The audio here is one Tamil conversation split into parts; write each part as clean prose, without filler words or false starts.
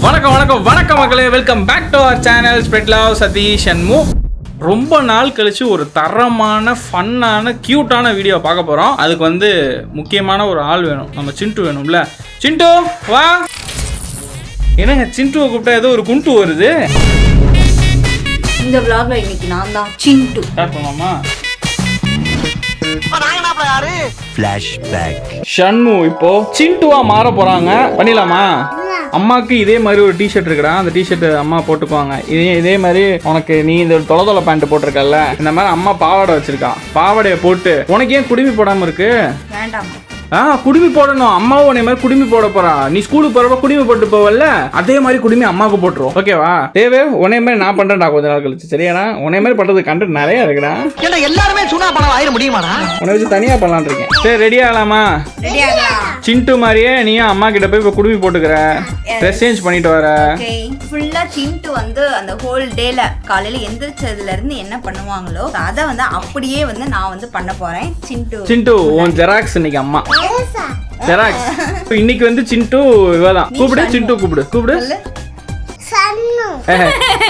வணக்கம் வணக்கம் வணக்கம் மக்களே, welcome back to our channel spread love Satish and மூ. ரொம்ப நாள் கழிச்சு ஒரு தரமான ஃபன்னான கியூட்டான வீடியோ பார்க்க போகிறோம். அதுக்கு முக்கியமான ஒரு ஆள் வேணும், நம்ம சிண்டு வேணும்ல. சிண்டு வா. என்னங்க சிண்டுவை கூப்பிட்டா ஏதோ ஒரு குண்டு வருது. இந்த vlogல இன்னைக்கு நான் தான் சிண்டு. ஸ்டார்ட் பண்ணலாமா? ஃபிளாஷ்பேக். ஷண்மு இப்போ சிண்டுவா மாற போறாங்க. பண்ணிடலாமா? அம்மாக்கு இதே மாதிரி ஒரு டிஷர்ட் இருக்குடா, அந்த டிஷர்ட் அம்மா போட்டுக்குவாங்க. இதே மாதிரி உனக்கு நீ இந்த தொலை பேண்ட் போட்டிருக்கல, இந்த மாதிரி அம்மா பாவாடை வச்சிருக்கா. பாவாடையை போட்டு உனக்கு ஏன் குடுமி போடாம இருக்கு? வேண்டாம். குடுமி போடணும். அம்மாவும் உன்னை மாதிரி குடுமி போட போறா. நீ ஸ்கூலுக்கு போறப்ப குடுமி போட்டு போவல்ல, அதே மாதிரி குடுமி அம்மாவுக்கு போட்டுரும். ஓகேவா? தேவை உன்னை மாதிரி நான் பண்றேன்டா கொஞ்ச நாள் கழிச்சு. சரியாடா? உன்னை மாதிரி பண்றது கண்டென்ட் நிறைய இருக்குடா. எல்லாருமே சுனா பணம் ஆயிர முடியுமாடா? உன்னை வச்சு தனியா பண்ணலான் இருக்கேன். சரி, ரெடி ஆகலாமா? ரெடி ஆகலாம். சிண்டு மாதிரியே நீயும் அம்மா கிட்ட போய் இப்ப குடுமி போட்டுக்கிற, ட்ரெஸ் சேஞ்ச் பண்ணிட்டு வர. ஃபுல்லா சிண்டு அந்த ஹோல் டேல காலையில எந்திரிச்சதுல இருந்து என்ன பண்ணுவாங்களோ அத அப்படியே நான் பண்ண போறேன். சிண்டு உன் ஜெராக்ஸ் இன்னைக்கு அம்மா ஜெராக்ஸ். இன்னைக்கு சிண்டு இவதான். கூப்பிடு சிண்டு, கூப்பிடு.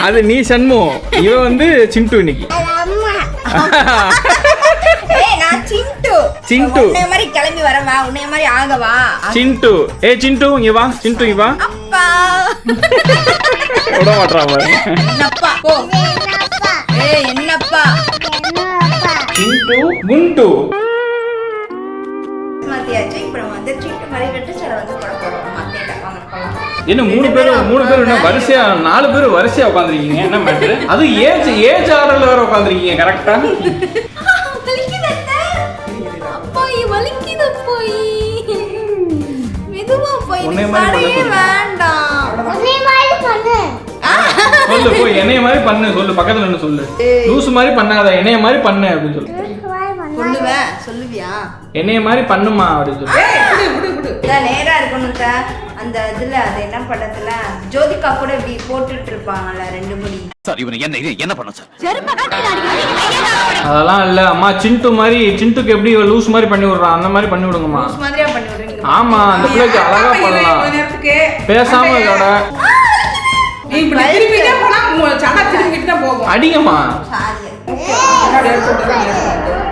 அது நீ சண்மு, இவ சிண்டு இன்னைக்கு. சிண்டு உன்னை மாதிரி கிளம்பி வரவா, உன்னை மாதிரி ஆகவா. சிண்டு சிண்டு இங்க வா. சிண்டு இங்க வா. அப்பா விட மாட்டான் பாரு. என்னப்பா போ. என்னப்பா சிண்டு குண்டு மாத்தியாச்சு. இப்போ சிண்டு மாதிரி வெட்டு சடை போட போறோம். மாத்திட்டா வாங்க போலாம். என்ன மூணு பேர் என்ன வரிசையா 4 பேர் வரிசையா உட்காந்துருக்கீங்க? என்ன மேட்ரு? அது ஏஜ் ஆர்டர்ல வேற உட்காந்துருக்கீங்க. கரெக்டா? சொல்லு போய் என்னைய மாதிரி பண்ணு சொல்லு. பக்கத்துல என்ன சொல்லு? லூசு மாதிரி பண்ணாத, என்னைய மாதிரி பண்ணு அப்படின்னு சொல்லு. சொல்லுவியா? என்னைய மாதிரி பண்ணுமா அப்படின்னு சொல்லு. நேரா இருக்கணும். அந்த இதுல அது என்ன படத்துல ஜோதிகா கூட இப்படி போட்டுட்டு இருப்பாங்கல்ல, 2 முடி. சார் இவனை என்ன பண்ண சார்? அதெல்லாம் இல்ல அம்மா. சிண்டு மாதிரி சிண்டுக்கு எப்படி லூஸ் மாதிரி பண்ணி விடுறான், அந்த மாதிரி பண்ணி விடுங்கம்மா. லூஸ் மாதிரியா பண்ணி விடுறீங்க? ஆமா, அந்த பிள்ளைக்கு அழகா பண்ணலாம். பேசாம இதோட அடிங்கம்மா.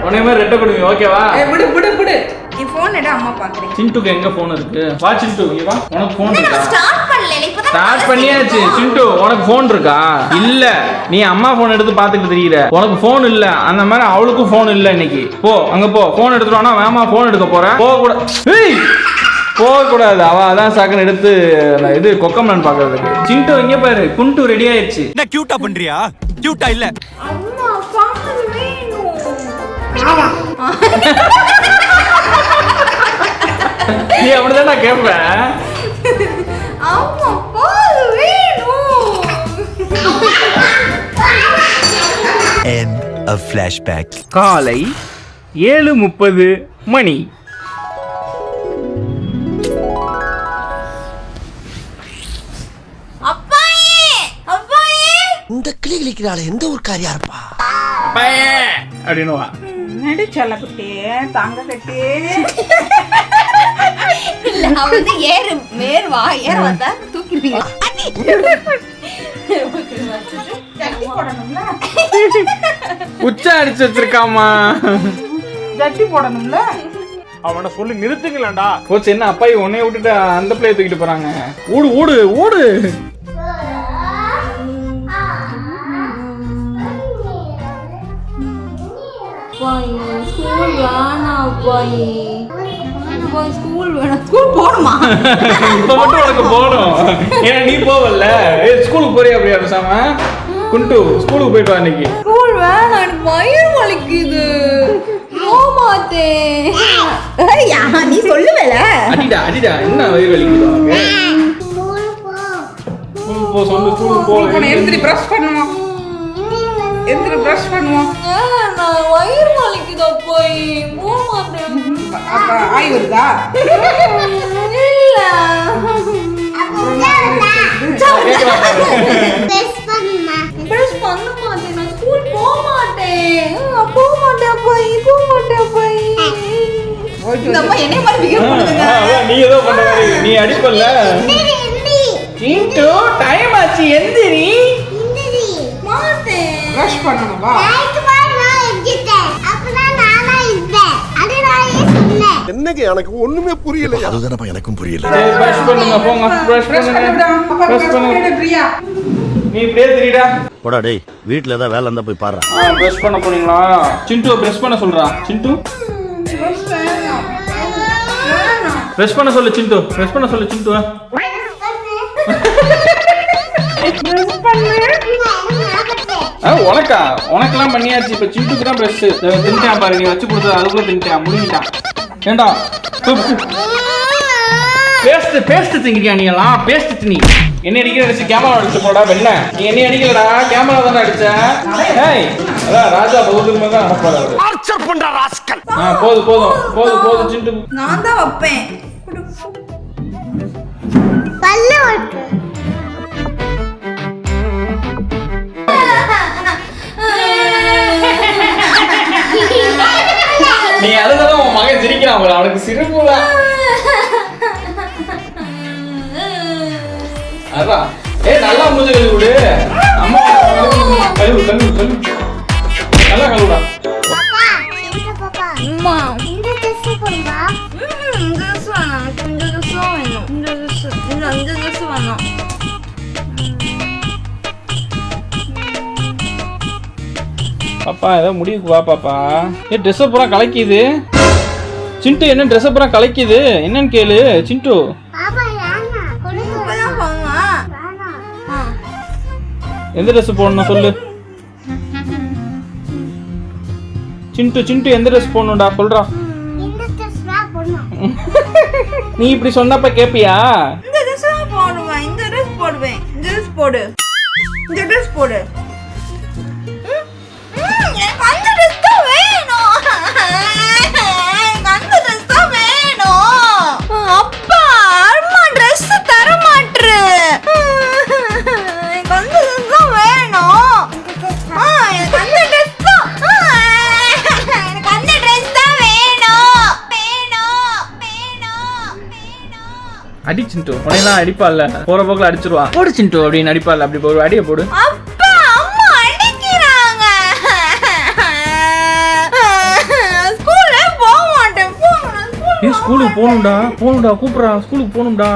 உன்னை மாதிரி ரெட்ட கொடுங்க. ஓகேவா? நீ போன் எடு, அம்மா பாக்குறேன். சிண்டுக்கு எங்க போன் இருக்கு? வா சிண்டு இங்க வா. உனக்கு போன் இருக்கா? ஸ்டார்ட் பண்ணல. இப்பதான் ஸ்டார்ட் பண்ணியாச்சு. சிண்டு உனக்கு போன் இருக்கா? இல்ல, நீ அம்மா போன் எடுத்து பாத்துக்கிட்டு தெரியற. உனக்கு போன் இல்ல. அந்த மாதிரி அவளுக்கும் போன் இல்ல. இன்னைக்கு போ, அங்க போ. போன் எடுத்துட்டு வானா வேமா போன் எடுக்க போற. போக கூடாது. அவ அதான் சாக்கன் எடுத்து இது கொக்கம்லான்னு பாக்குறதுக்கு. சிண்டு இங்க பாரு, குண்டு ரெடி ஆயிடுச்சு. என்ன கியூட்டா பண்றியா? கியூட்டா இல்ல. அம்மா பால் வேணும். நீ அப்படிதான் நான் கேட்பேன். அம்மா பால் வேணும். End of flashback. காலை 7:30 மணி. இந்த கிளி கிளிக்கிறாளே, எந்த ஊர்க்காரியா இருப்பா? அப்படின்னு வா. நடு செல்லக்குட்டி தங்க கட்டி. இல்ல அவ ஏறு மேர் வா. ஏற வந்தா தூக்கிடுவீங்க. ஜட்டி போடணும்ல. உச்சா அடிச்சு வச்சிருக்காமா. ஜட்டி போடணும்ல. அவனை சொல்லி நிறுத்துங்களா? போச்சு. என்ன அப்பாயி உன்னைய விட்டுட்டு அந்த பிள்ளைய தூக்கிட்டு போறாங்க. ஊடு. ஸ்கூல் வேணாம் பாய். ஸ்கூல் வேணாம். ஸ்கூல் போணுமா? இப்ப மட்டும் உனக்கு போகணும். ஏன்னா நீ போவல்ல. ஸ்கூலுக்கு போறியா? அப்படியா பேசாம குண்டு ஸ்கூலுக்கு போயிட்டு வா. இன்னைக்கு ஸ்கூல் வேணாம், எனக்கு வயிறு வலிக்குது. போமாட்டே. நீ சொல்லுவல. அடிடா. என்ன வயிறு வலிக்குது உனக்கு? போ சொல்லு. ஸ்கூலுக்கு போ. எந்திரி பிரஷ் பண்ணுவோம். நான் வயிறு வலிக்குதா போய் போமாட்டேன். அப்ப ஆய் வருதா? இல்ல. பிரஷ் பண்ண மாட்டேன். நான் ஸ்கூல் போக மாட்டேன். இந்த அம்மா என்ன மாதிரி பிஹேவ் பண்ணுதுங்க? நீ ஏதோ பண்ண மாதிரி. நீ அடிப்பல்ல. சிண்டு டைம் ஆச்சு எந்திரி. ப்ரஷ் பண்ணணும் வா. என்னங்க எனக்கு ஒண்ணுமே புரியல. அதுதானப்பா எனக்கும் புரியல. சரி பிரஷ் பண்ணுங்க போங்க. பிரஷ் பண்ணுங்க. பிரஷ் பண்ணுங்க. பிரியா நீ இப்படியே தெரியுடா. போடா டேய் வீட்ல ஏதாவது வேலை இருந்தா போய் பாரு. பிரஷ் பண்ண போறீங்களா? சிண்டு பிரஷ் பண்ண சொல்றா. சிண்டு பிரஷ் பண்ண சொல்லு. சிண்டு பிரஷ் பண்ண சொல்லு. சிண்டு உனக்கா? உனக்கெல்லாம் பண்ணியாச்சு. இப்ப சிண்டுக்கு தான் பிரஷ். தின்ட்டான் பாரு, நீ வச்சு கொடுத்தது அதுக்குள்ள தின்ட்டான், முடிஞ்சிட்டான். ஏண்டா பேஸ்ட் திங்கிறியா? நீ எல்லாம் பேஸ்ட் திணி. என்ன அடிக்கிற அடிச்சு கேமரா அடிச்சு போடா வெண்ண. நீ என்ன அடிக்கலடா, கேமரா தானே அடிச்ச. ஏய் அதான் ராஜா பௌத்தமா தான் நடப்பாரு. டார்ச்சர் பண்ற ராஸ்கல். போதும் போதும் போதும் போதும். சிண்டு நான் தான் வைப்பேன். நீ அதுதான் உன் மகன் சிரிக்கிறான். அவனுக்கு சிரிப்பு தான். அதான் நல்லா மூஞ்ச கழுவி விடு. அம்மா கழுவு கழுவு கழுவு. நல்லா கழுவுடா. பாப்பா ஏதோ முடிவுக்கு வா பாப்பா. ட்ரெஸ் பூரா கலக்கிது. சிண்டு என்ன ட்ரெஸ் பூரா கலக்கிது என்னன்னு கேளு. சிண்டு எந்த ட்ரெஸ் போடணும் சொல்லு. சிண்டு சிண்டு எந்த ட்ரெஸ் போடணும்டா சொல்றா. நீ இப்படி சொன்னப்ப கேப்பியா? இந்த ட்ரெஸ் போடுவேன். இந்த ட்ரெஸ் போடுவேன். இந்த ட்ரெஸ் போடு. இந்த ட்ரெஸ் போடு. எனக்கு அந்த ட்ரெஸ் தான் வேணும். எனக்கு அந்த ட்ரெஸ் தான் வேணும். அப்பா அம்மா ட்ரெஸ் தர மாட்ரு. எனக்கு அந்த ட்ரெஸ் தான் வேணும். எனக்கு அந்த ட்ரெஸ் தான். எனக்கு அந்த ட்ரெஸ் தான் வேணும். வேணும் வேணும் வேணும். அடி சிண்டு. உனையெல்லாம் அடிப்பாள்ல, போற போக்குல அடிச்சிருவா. போடு சிண்டு அப்படின்னு அடிப்பாள்ல. அப்படி போடு, அடிய போடு. அப்பா அம்மா அடிக்கிறாங்க. ஸ்கூல்ல போக மாட்டேன். ஸ்கூலுக்கு போகணும்டா. போகணும்டா கூப்பிடுறா. ஸ்கூலுக்கு போகணும்டா.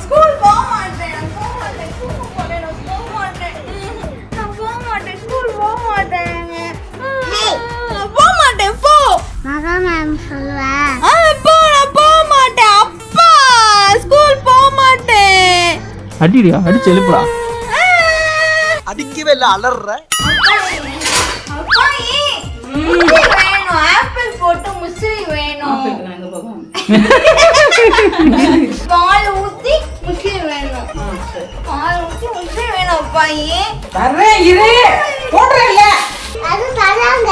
ஸ்கூல் போக மாட்டேன். நான் போக மாட்டேன். ஸ்கூல் போக மாட்டேன். நான் போக மாட்டேன். ஸ்கூல் போக மாட்டேன். போக மாட்டேன். போ. அதான் மேம் சொல்லுவேன். போ. நான் போக மாட்டேன். அப்பா ஸ்கூல் போக மாட்டேன். அடிடியா, அடிச்சு எழுப்புடா. அடிக்கவே இல்ல அலற. அப்பா முஸ்லி வேணும். ஆப்பிள் போட்டு முஸ்லி வேணும். பால் ஊத்தி முஸ்லி வேணும். பால் ஊத்தி முஸ்லி வேணும். அப்பா தரேன் இரு. போடுறேன்ல. அது தராங்க.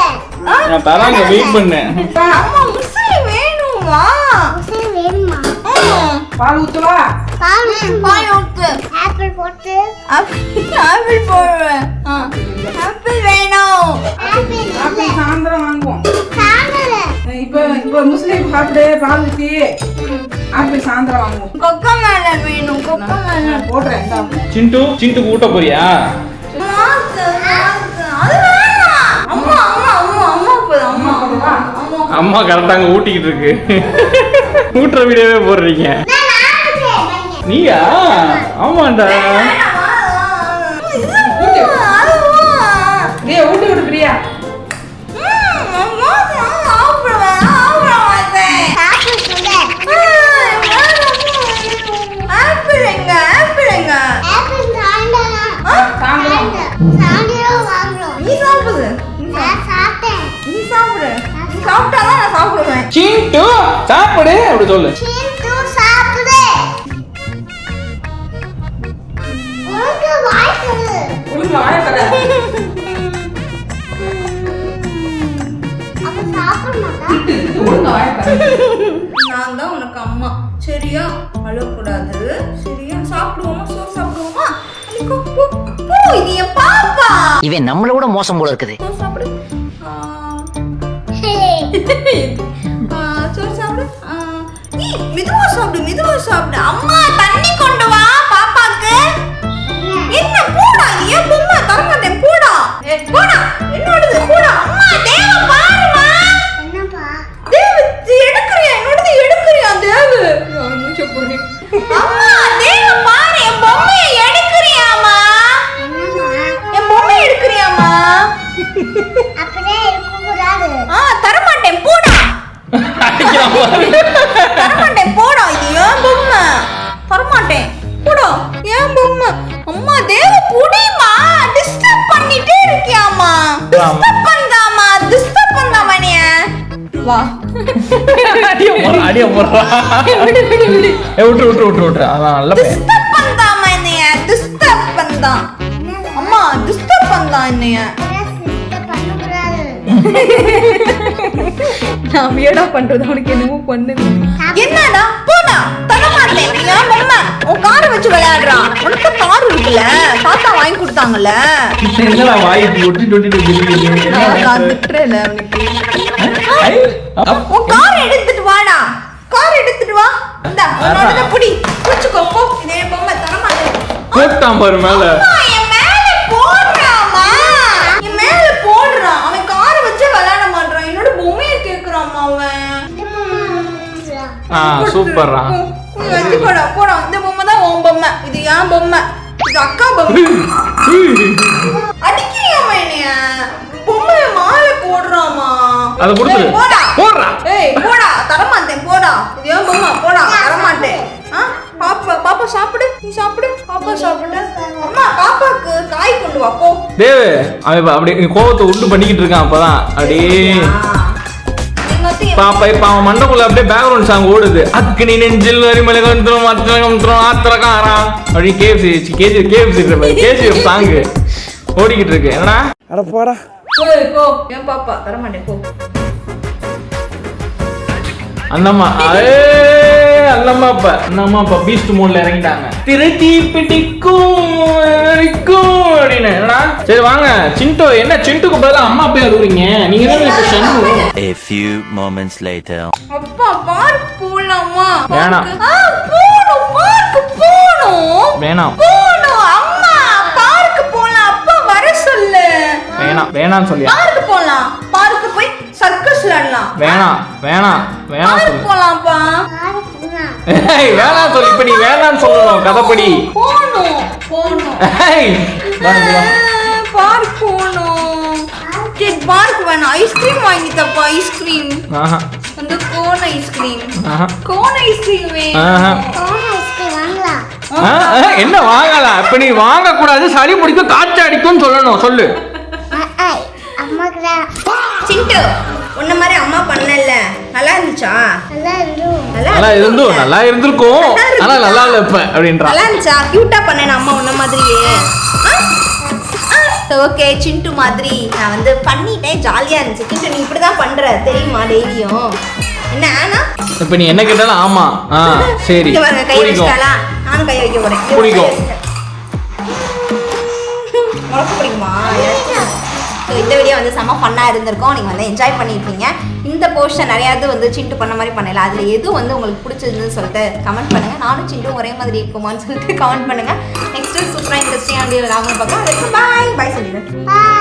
நான் தராங்க, வெயிட் பண்ணு. அம்மா முஸ்லி வேணுமா? சரி வேணுமா? பால் ஊத்துவா. பால் ஊத்து. ஆப்பிள் போட்டு ஆப்பிள் போடுவேன். ஆப்பிள் வேணும். ஆப்பிள் சாயந்தரம் வாங்குவோம். சாங்கல இப்ப முஸ்லீம் சாப்பிடு பால் ஊத்தி. ஆப்பிள் சாயந்தரம் வாங்குவோம். கொக்கோ மேலன் வேணும். கொக்கோ மேலன் போடுறேன். சிண்டு சிண்டுக்கு ஊட்ட போறியா? அது வேணாம். அம்மா அம்மா அம்மா அம்மா போடு. அம்மா போடுவா. அம்மா அம்மா கரெக்டாங்க ஊட்டிக்கிட்டு இருக்கு. ஊட்டுற வீடியோவே போடுறீங்க நீயா? ஆமாண்டா. பிரியா ஊட்டி விடு பிரியா. ஆப்பிள் எங்க? ஆப்பிள் எங்க? ஆப்பிள் சாயந்தரம். சாயந்தரம் வாங்குறோம். நீ சாப்பிடு. நான் சாப்பிட்டேன். நீ சாப்பிடு. நீ சாப்பிட்டாதான் நான் சாப்பிடுவேன். சிண்டு சாப்பிடு அப்படி சொல்லு. சிந்து சாப்பிடு. உனக்கு வாய்க்குது. உள்ள வாய தர. அப்ப சாப்பிட மாட்டா. ஒழுங்கா வாய தர. நான் தான் உனக்கு அம்மா. சரியா? அழக்கூடாது. சரியா? சாப்பிடுவோமா? சோறு சாப்பிடுவோமா? அன்னைக்கு போ. போ. இது என் பாப்பா. இவன் நம்மள விட மோசம் போல இருக்குது. சோறு சாப்பிடு. சோறு சாப்பிடு. மெதுவா சாப்பிடு. மெதுவா சாப்பிடு. அம்மா தண்ணி கொண்டு வா பாப்பாக்கு. அம்மா தேவ புடிமா டிஸ்டர்ப் பண்ணிட்டே இருக்கியாமா டிஸ்டர்ப் பண்ணாமா நீ வா அடிய போறா விட்டு அதான் நல்ல பையன். டிஸ்டர்ப் பண்ணாமா என்னைய டிஸ்டர்ப் பண்ணா அம்மா டிஸ்டர்ப் பண்ணா என்னைய நான் வியடா பண்றது அவனுக்கு என்னமோ பண்ணுது என்னடா போடா தரமாட்டேன் நீ ஏன் பொம்மை உன் காரை வச்சு விளையாடுறான் உனக்கு கார் இருக்குல்ல தாத்தா வாங்கி கொடுத்தாங்கல்ல என்னடா வாய் ஒட்டி நான் திட்டுறேன் அவனுக்கு உன் கார் எடுத்துட்டு வாடா கார் எடுத்துட்டு வா இந்தா உன்னோட புடி புடிச்சுக்கோ போ இதே பொம்மை தரமாட்டேன் போட்டான் பாரு மேல என் மேல போடுறாமா என் மேல போடுறான் அவன் காரை வச்சு விளையாட மாட்டான் என்னோட பொம்மையை கேக்குறாமா அவன் சூப்பர்ரா வச்சு போடா போடா இந்த பொம்மை தான் உன் பொம்மை இது என் பொம்மை இது அக்கா பொம்மை அடிக்கிறியாமா என்னைய பொம்மைய மாலை போடுறாமா அத கொடுத்து போடா போடுறா ஏய் போடா தரமாட்டேன் போடா இது என் பொம்மை போடா தரமாட்டேன் பாப்பா சாப்பிடு நீ சாப்பிடு பாப்பா சாப்பிடு அம்மா பாப்பாக்கு காய் கொண்டு வா போ தேவ் அவன் அப்படி கோவத்தை உண்டு பண்ணிக்கிட்டு இருக்கான் அப்பதான் அப்படியே பாப்பா இப்ப அவன் மண்டக்குள்ள அப்படியே பேக்ரவுண்ட் சாங் ஓடுது அக்கு நீ நெஞ்சில் வரிமலை வந்துடும் ஆத்திரக்காரா அப்படி கேஎஃப்சி சாங் ஓடிக்கிட்டு இருக்கு என்னடா அட போடா போ ஏன் பாப்பா தரமாட்டேன் போ அண்ணம்மா அப்ப பீஸ்ட் மோட்ல இறங்கிட்டாங்க திருத்தி பிடிக்கும் அப்படின்னு என்னடா சரி வாங்க சிண்டு என்ன சிண்டுக்கு பதிலா அம்மா போய் அதுறீங்க நீங்க தான் இப்ப ஷன்னு A few moments later. அப்பா பார்க் போலாமா வேணாம். போணும் பார்க் போணும் வேணாம் அம்மா பார்க் போலாம் அப்பா வர சொல்லு வேணாம் சொல்லியா பார்க் போலாம் பார்க் போய் சர்க்கஸ் விளையாடலாம் வேணாம் பார்க் சொல்லு போலாம்ப்பா வேணாம் சொல்லு இப்ப நீ வேணாம்னு சொல்லணும் கதைப்படி போணும் ஏய், வா, இங்க வா. பார்க் போணும் சரி பார்க் வேணாம் ஐஸ்கிரீம் வாங்கி தப்பா ஐஸ்கிரீம் ஆஹா, அந்த கோன் ஐஸ்கிரீம் ஆஹா. கோன் ஐஸ்கிரீம் ஆஹா. என்ன வாங்கலாம் இப்ப நீ வாங்க கூடாது சளி பிடிக்கும் காய்ச்சல் அடிக்கும் சொல்லணும் சொல்லு சிண்டு உன்ன மாதிரி அம்மா பண்ணல நல்லா இருந்துச்சா நல்லா இருந்திருக்கும் ஆனா நல்லா இல்ல இப்ப அப்படின்றா நல்லா இருந்துச்சா கியூட்டா பண்ணேன் அம்மா உன்ன மாதிரியே ஓகே சிண்டு மாதிரி நான் வந்து பண்ணிட்டேன் ஜாலியா இருந்துச்சு சிண்டு நீ இப்படிதான் பண்ற தெரியுமா டெய்லியும் என்ன ஆனா இப்ப நீ என்ன கேட்டாலும் ஆமா சரி இங்க பாருங்க கை பிடிக்கும் வச்சிட்டாளா நானும் கை வைக்க போறேன் பிடிக்கும். உனக்கு பிடிக்குமா ஸோ இந்த வீடியோ வந்து செம்ம ஃபன்னாக இருந்திருக்கும் நீங்கள் வந்து என்ஜாய் பண்ணியிருப்பீங்க இந்த போர்ஷன் நிறையாவது வந்து சிண்டு பண்ண மாதிரி பண்ணல அதில் எது வந்து உங்களுக்கு பிடிச்சிருந்துன்னு சொல்லிட்டு கமெண்ட் பண்ணுங்கள் நானும் சிண்டும் ஒரே மாதிரி இருக்குமான்னு சொல்லிட்டு கமெண்ட் பண்ணுங்கள் நெக்ஸ்ட்டு சூப்பராக இன்ட்ரெஸ்டிங்காக வீடியோ நாமளும் பார்க்கலாம் பாய் பாய் சொல்லிடுறேன் Bye.